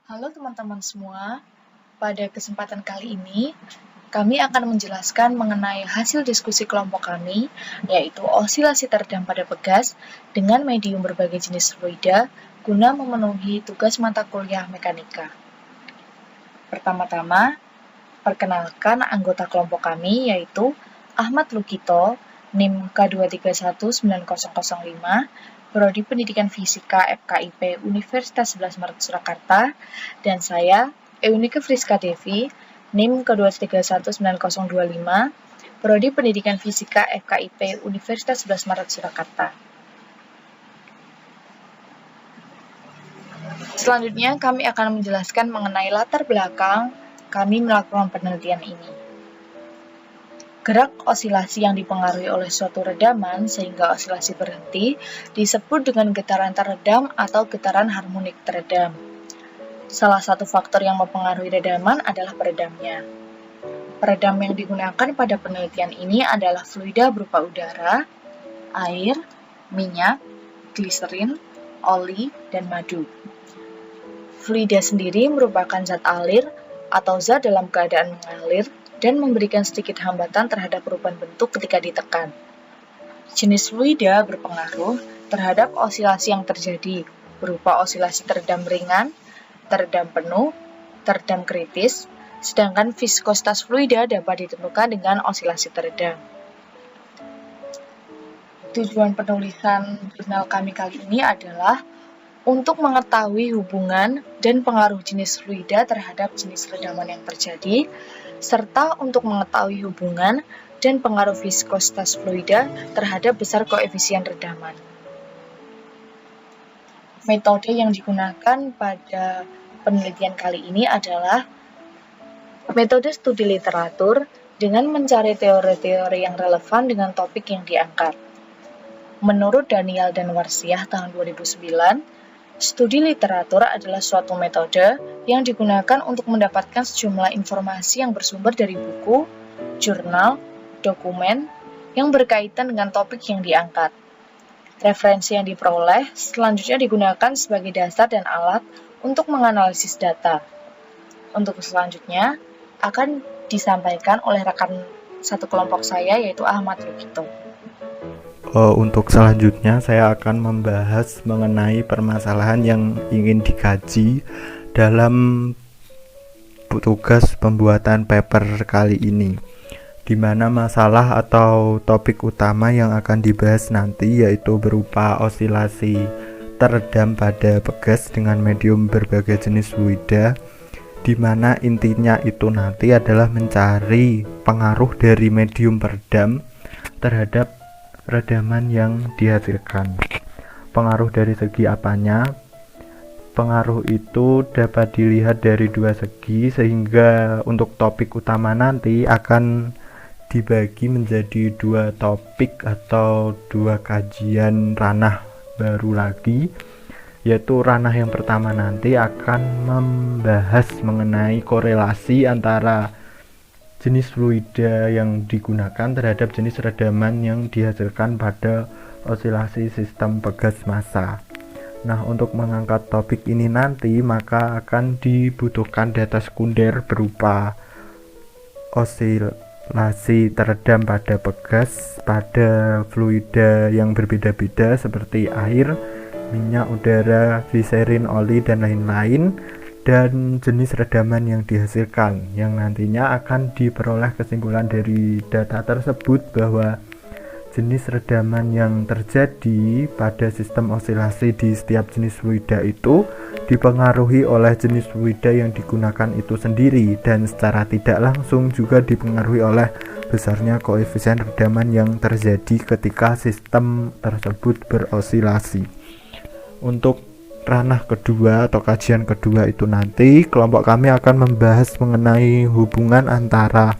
Halo teman-teman semua, pada kesempatan kali ini kami akan menjelaskan mengenai hasil diskusi kelompok kami, yaitu osilasi teredam pada pegas dengan medium berbagai jenis fluida guna memenuhi tugas mata kuliah mekanika. Pertama-tama, perkenalkan anggota kelompok kami yaitu Ahmad Lukito, NIM K2319005, Prodi Pendidikan Fisika FKIP Universitas 11 Maret Surakarta, dan saya, Eunike Friska Devi, NIM K2319025, Prodi Pendidikan Fisika FKIP Universitas 11 Maret Surakarta. Selanjutnya, kami akan menjelaskan mengenai latar belakang kami melakukan penelitian ini. Gerak osilasi yang dipengaruhi oleh suatu redaman sehingga osilasi berhenti disebut dengan getaran teredam atau getaran harmonik teredam. Salah satu faktor yang mempengaruhi redaman adalah peredamnya. Peredam yang digunakan pada penelitian ini adalah fluida berupa udara, air, minyak, gliserin, oli, dan madu. Fluida sendiri merupakan zat alir atau zat dalam keadaan mengalir dan memberikan sedikit hambatan terhadap perubahan bentuk ketika ditekan. Jenis fluida berpengaruh terhadap osilasi yang terjadi, berupa osilasi teredam ringan, teredam penuh, teredam kritis, sedangkan viskositas fluida dapat ditentukan dengan osilasi teredam. Tujuan penulisan jurnal kami kali ini adalah untuk mengetahui hubungan dan pengaruh jenis fluida terhadap jenis redaman yang terjadi, serta untuk mengetahui hubungan dan pengaruh viskositas fluida terhadap besar koefisien redaman. Metode yang digunakan pada penelitian kali ini adalah metode studi literatur dengan mencari teori-teori yang relevan dengan topik yang diangkat. Menurut Daniel dan Warsiah tahun 2009, studi literatur adalah suatu metode yang digunakan untuk mendapatkan sejumlah informasi yang bersumber dari buku, jurnal, dokumen yang berkaitan dengan topik yang diangkat. Referensi yang diperoleh selanjutnya digunakan sebagai dasar dan alat untuk menganalisis data. Untuk selanjutnya akan disampaikan oleh rekan satu kelompok saya yaitu Ahmad Lukito. Untuk selanjutnya saya akan membahas mengenai permasalahan yang ingin dikaji dalam tugas pembuatan paper kali ini, di mana masalah atau topik utama yang akan dibahas nanti yaitu berupa osilasi teredam pada pegas dengan medium berbagai jenis fluida, di mana intinya itu nanti adalah mencari pengaruh dari medium peredam terhadap redaman yang dihasilkan. Pengaruh dari segi apanya? Pengaruh itu dapat dilihat dari dua segi, sehingga untuk topik utama nanti akan dibagi menjadi dua topik atau dua kajian ranah baru lagi, yaitu ranah yang pertama nanti akan membahas mengenai korelasi antara jenis fluida yang digunakan terhadap jenis redaman yang dihasilkan pada osilasi sistem pegas massa. Nah, untuk mengangkat topik ini nanti maka akan dibutuhkan data sekunder berupa osilasi teredam pada pegas pada fluida yang berbeda-beda seperti air, minyak, udara, gliserin, oli, dan lain-lain, dan jenis redaman yang dihasilkan, yang nantinya akan diperoleh kesimpulan dari data tersebut bahwa jenis redaman yang terjadi pada sistem osilasi di setiap jenis fluida itu dipengaruhi oleh jenis fluida yang digunakan itu sendiri, dan secara tidak langsung juga dipengaruhi oleh besarnya koefisien redaman yang terjadi ketika sistem tersebut berosilasi. Untuk ranah kedua atau kajian kedua itu nanti kelompok kami akan membahas mengenai hubungan antara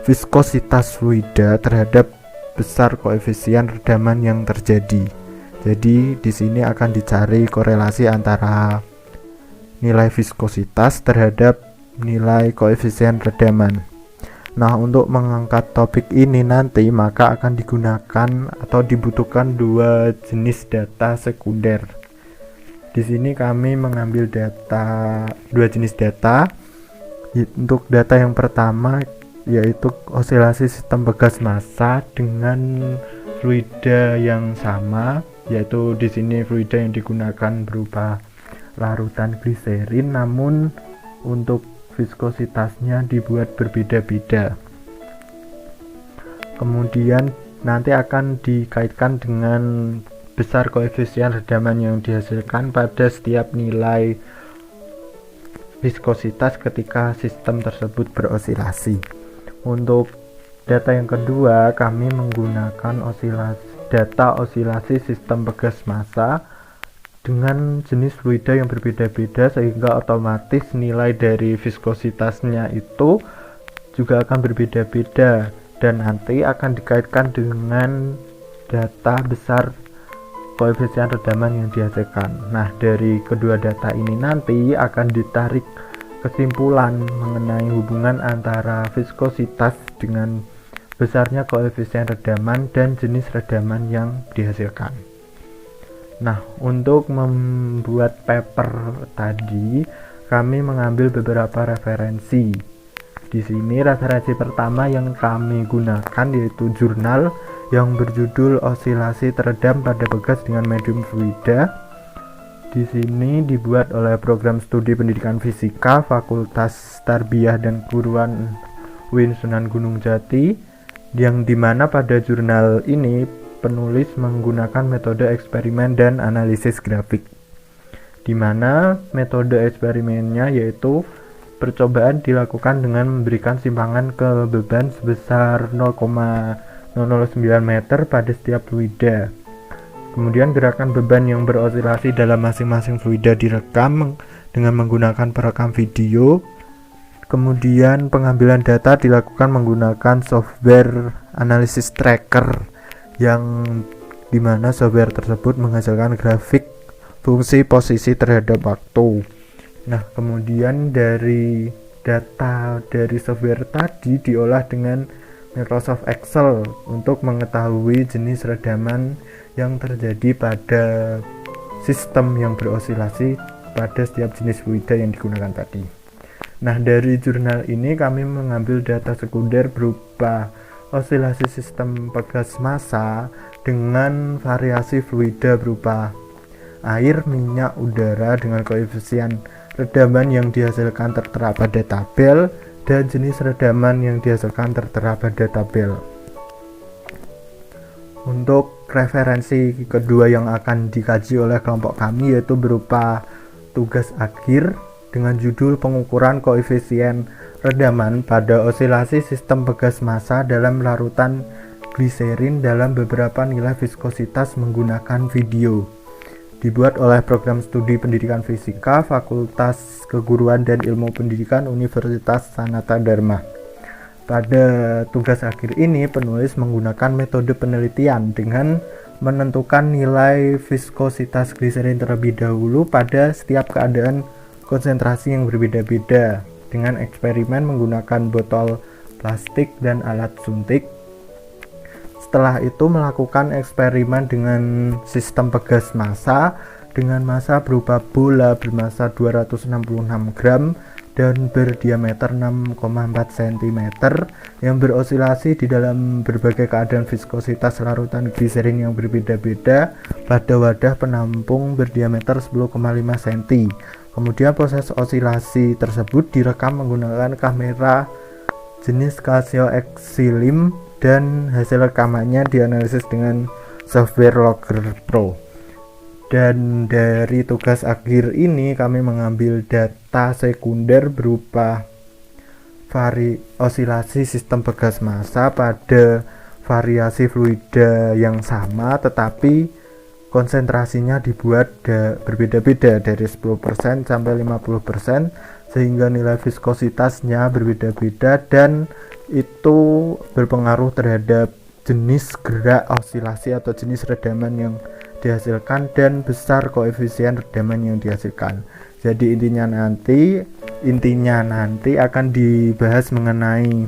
viskositas fluida terhadap besar koefisien redaman yang terjadi. Jadi di sini akan dicari korelasi antara nilai viskositas terhadap nilai koefisien redaman. Nah, untuk mengangkat topik ini nanti maka akan digunakan atau dibutuhkan dua jenis data sekunder. Di sini kami mengambil dua jenis data. Untuk data yang pertama yaitu osilasi sistem pegas massa dengan fluida yang sama, yaitu di sini fluida yang digunakan berupa larutan gliserin, namun untuk viskositasnya dibuat berbeda-beda. Kemudian nanti akan dikaitkan dengan besar koefisien redaman yang dihasilkan pada setiap nilai viskositas ketika sistem tersebut berosilasi. Untuk data yang kedua, kami menggunakan data osilasi sistem pegas massa dengan jenis fluida yang berbeda-beda, sehingga otomatis nilai dari viskositasnya itu juga akan berbeda-beda dan nanti akan dikaitkan dengan data besar koefisien redaman yang dihasilkan. Nah, dari kedua data ini nanti akan ditarik kesimpulan mengenai hubungan antara viskositas dengan besarnya koefisien redaman dan jenis redaman yang dihasilkan. Nah, untuk membuat paper tadi kami mengambil beberapa referensi. Di sini referensi pertama yang kami gunakan yaitu jurnal yang berjudul Osilasi Teredam pada Pegas dengan Medium Fluida. Di sini dibuat oleh Program Studi Pendidikan Fisika Fakultas Tarbiyah dan Keguruan UIN Sunan Gunung Jati, yang dimana pada jurnal ini penulis menggunakan metode eksperimen dan analisis grafik, dimana metode eksperimennya yaitu percobaan dilakukan dengan memberikan simpangan ke beban sebesar 0,009 meter pada setiap fluida. Kemudian gerakan beban yang berosilasi dalam masing-masing fluida direkam dengan menggunakan perekam video. Kemudian pengambilan data dilakukan menggunakan software analisis tracker, yang dimana software tersebut menghasilkan grafik fungsi posisi terhadap waktu. Nah, kemudian dari data dari software tadi diolah dengan Microsoft Excel untuk mengetahui jenis redaman yang terjadi pada sistem yang berosilasi pada setiap jenis fluida yang digunakan tadi. Nah, dari jurnal ini kami mengambil data sekunder berupa osilasi sistem pegas massa dengan variasi fluida berupa air, minyak, udara dengan koefisien redaman yang dihasilkan tertera pada tabel dan jenis redaman yang dihasilkan tertera pada tabel. Untuk referensi kedua yang akan dikaji oleh kelompok kami yaitu berupa tugas akhir dengan judul pengukuran koefisien redaman pada osilasi sistem pegas massa dalam larutan gliserin dalam beberapa nilai viskositas menggunakan video. Dibuat oleh Program Studi Pendidikan Fisika Fakultas Keguruan dan Ilmu Pendidikan Universitas Sanata Dharma. Pada tugas akhir ini penulis menggunakan metode penelitian dengan menentukan nilai viskositas gliserin terlebih dahulu pada setiap keadaan konsentrasi yang berbeda-beda dengan eksperimen menggunakan botol plastik dan alat suntik. Setelah itu melakukan eksperimen dengan sistem pegas massa dengan massa berupa bola bermassa 266 gram dan berdiameter 6,4 cm yang berosilasi di dalam berbagai keadaan viskositas larutan gliserin yang berbeda-beda pada wadah penampung berdiameter 10,5 cm. Kemudian proses osilasi tersebut direkam menggunakan kamera jenis Casio Exilim dan hasil rekamannya dianalisis dengan software Logger Pro. Dan dari tugas akhir ini kami mengambil data sekunder berupa osilasi sistem pegas massa pada variasi fluida yang sama tetapi konsentrasinya dibuat berbeda-beda dari 10% sampai 50% sehingga nilai viskositasnya berbeda-beda dan itu berpengaruh terhadap jenis gerak osilasi atau jenis redaman yang dihasilkan dan besar koefisien redaman yang dihasilkan. Jadi intinya nanti akan dibahas mengenai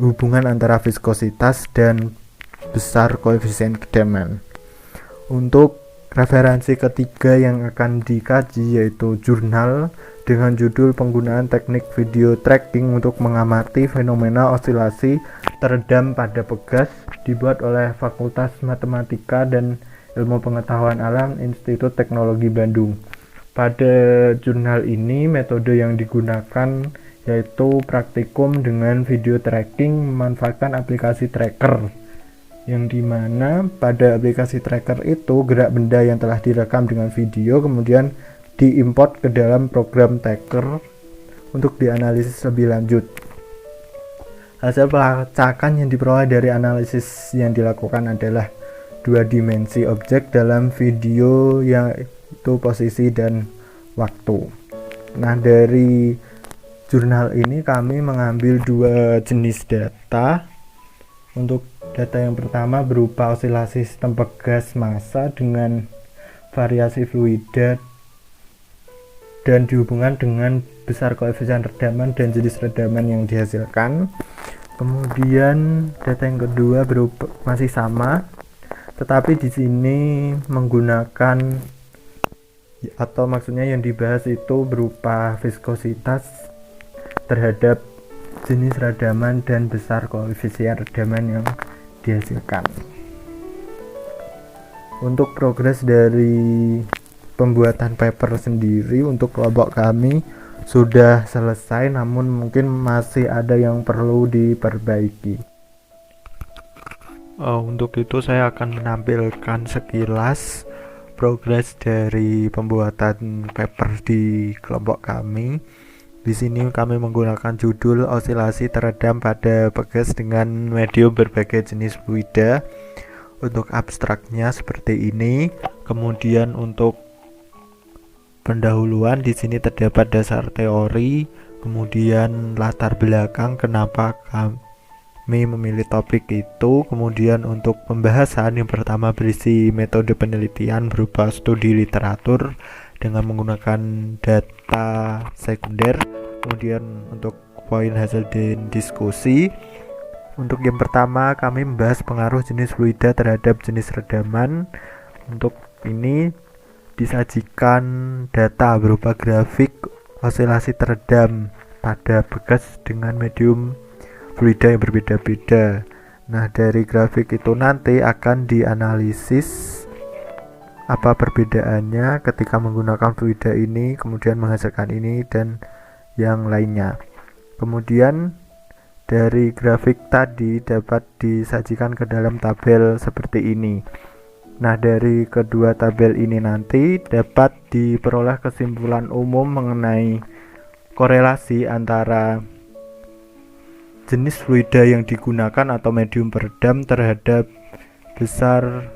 hubungan antara viskositas dan besar koefisien redaman. Untuk referensi ketiga yang akan dikaji yaitu jurnal dengan judul penggunaan teknik video tracking untuk mengamati fenomena osilasi teredam pada pegas, dibuat oleh Fakultas Matematika dan Ilmu Pengetahuan Alam Institut Teknologi Bandung. Pada jurnal ini metode yang digunakan yaitu praktikum dengan video tracking memanfaatkan aplikasi tracker, yang dimana pada aplikasi tracker itu gerak benda yang telah direkam dengan video kemudian diimport ke dalam program tracker untuk dianalisis lebih lanjut. Hasil pelacakan yang diperoleh dari analisis yang dilakukan adalah 2 dimensi objek dalam video, yaitu posisi dan waktu. Nah, dari jurnal ini kami mengambil 2 jenis data. Untuk data yang pertama berupa osilasi sistem pegas massa dengan variasi fluida dan dihubungkan dengan besar koefisien redaman dan jenis redaman yang dihasilkan. Kemudian data yang kedua berupa masih sama, tetapi di sini menggunakan atau maksudnya yang dibahas itu berupa viskositas terhadap jenis redaman dan besar koefisien redaman yang dihasilkan. Untuk progres dari pembuatan paper sendiri untuk kelompok kami sudah selesai, namun mungkin masih ada yang perlu diperbaiki. Untuk itu saya akan menampilkan sekilas progres dari pembuatan paper di kelompok kami. Di sini kami menggunakan judul osilasi teredam pada pegas dengan medium berbagai jenis fluida. Untuk abstraknya seperti ini. Kemudian untuk pendahuluan di sini terdapat dasar teori, kemudian latar belakang kenapa kami memilih topik itu, kemudian untuk pembahasan yang pertama berisi metode penelitian berupa studi literatur dengan menggunakan data sekunder, kemudian untuk poin hasil dan diskusi. Untuk yang pertama kami membahas pengaruh jenis fluida terhadap jenis redaman. Untuk ini disajikan data berupa grafik osilasi teredam pada bekas dengan medium fluida yang berbeda-beda. Nah, dari grafik itu nanti akan dianalisis apa perbedaannya ketika menggunakan fluida ini, kemudian menghasilkan ini dan yang lainnya. Kemudian dari grafik tadi dapat disajikan ke dalam tabel seperti ini. Nah, dari kedua tabel ini nanti dapat diperoleh kesimpulan umum mengenai korelasi antara jenis fluida yang digunakan atau medium peredam terhadap besar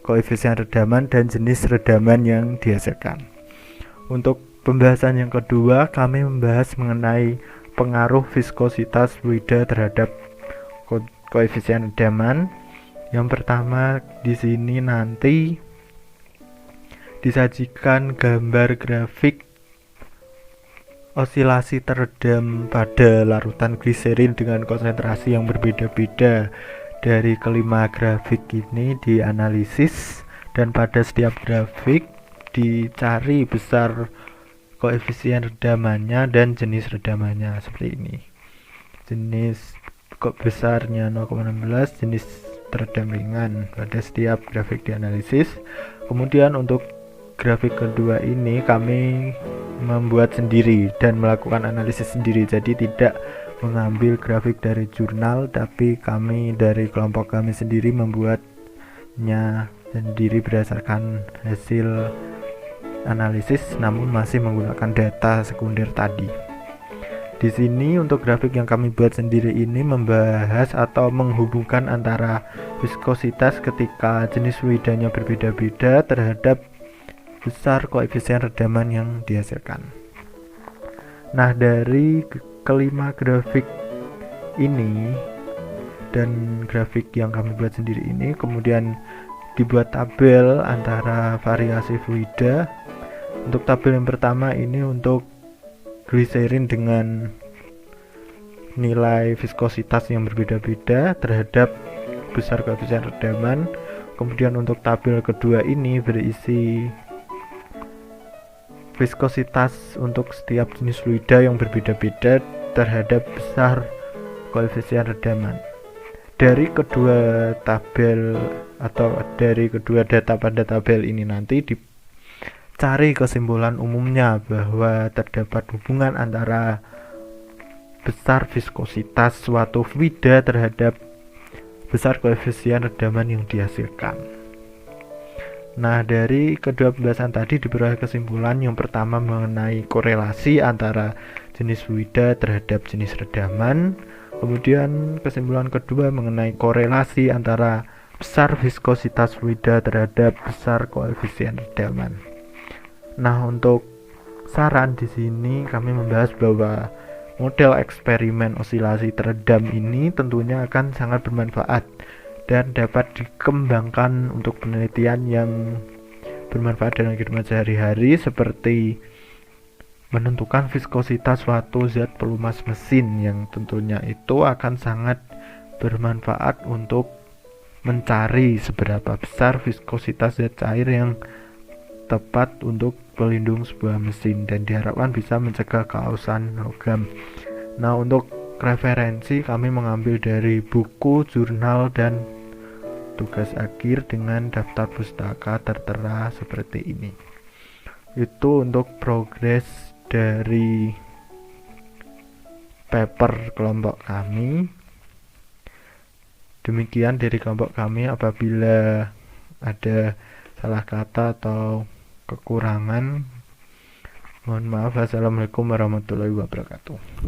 koefisien redaman dan jenis redaman yang dihasilkan. Untuk pembahasan yang kedua, kami membahas mengenai pengaruh viskositas fluida terhadap koefisien redaman. Yang pertama di sini nanti disajikan gambar grafik osilasi teredam pada larutan gliserin dengan konsentrasi yang berbeda-beda. Dari kelima grafik ini dianalisis dan pada setiap grafik dicari besar koefisien redamannya dan jenis redamannya seperti ini. Jenis kok besarnya 0,16, jenis teredam ringan. Pada setiap grafik dianalisis. Kemudian untuk grafik kedua ini kami membuat sendiri dan melakukan analisis sendiri, jadi tidak mengambil grafik dari jurnal, tapi kami dari kelompok kami sendiri membuatnya sendiri berdasarkan hasil analisis, namun masih menggunakan data sekunder tadi. Di sini untuk grafik yang kami buat sendiri ini membahas atau menghubungkan antara viskositas ketika jenis fluidanya berbeda-beda terhadap besar koefisien redaman yang dihasilkan. Nah, dari kelima grafik ini dan grafik yang kami buat sendiri ini kemudian dibuat tabel antara variasi fluida. Untuk tabel yang pertama ini untuk gliserin dengan nilai viskositas yang berbeda-beda terhadap besar koefisien redaman. Kemudian untuk tabel kedua ini berisi viskositas untuk setiap jenis fluida yang berbeda-beda terhadap besar koefisien redaman. Dari kedua tabel atau dari kedua data pada tabel ini nanti dicari kesimpulan umumnya bahwa terdapat hubungan antara besar viskositas suatu fluida terhadap besar koefisien redaman yang dihasilkan. Nah, dari kedua pembahasan tadi diperoleh kesimpulan yang pertama mengenai korelasi antara jenis fluida terhadap jenis redaman. Kemudian kesimpulan kedua mengenai korelasi antara besar viskositas fluida terhadap besar koefisien redaman. Nah, untuk saran di sini kami membahas bahwa model eksperimen osilasi teredam ini tentunya akan sangat bermanfaat dan dapat dikembangkan untuk penelitian yang bermanfaat dalam kehidupan sehari-hari, seperti menentukan viskositas suatu zat pelumas mesin, yang tentunya itu akan sangat bermanfaat untuk mencari seberapa besar viskositas zat cair yang tepat untuk pelindung sebuah mesin dan diharapkan bisa mencegah keausan logam. Nah, untuk referensi kami mengambil dari buku, jurnal, dan tugas akhir dengan daftar pustaka tertera seperti ini. Itu untuk progres dari paper kelompok kami. Demikian dari kelompok kami. Apabila ada salah kata atau kekurangan, mohon maaf. Assalamualaikum warahmatullahi wabarakatuh.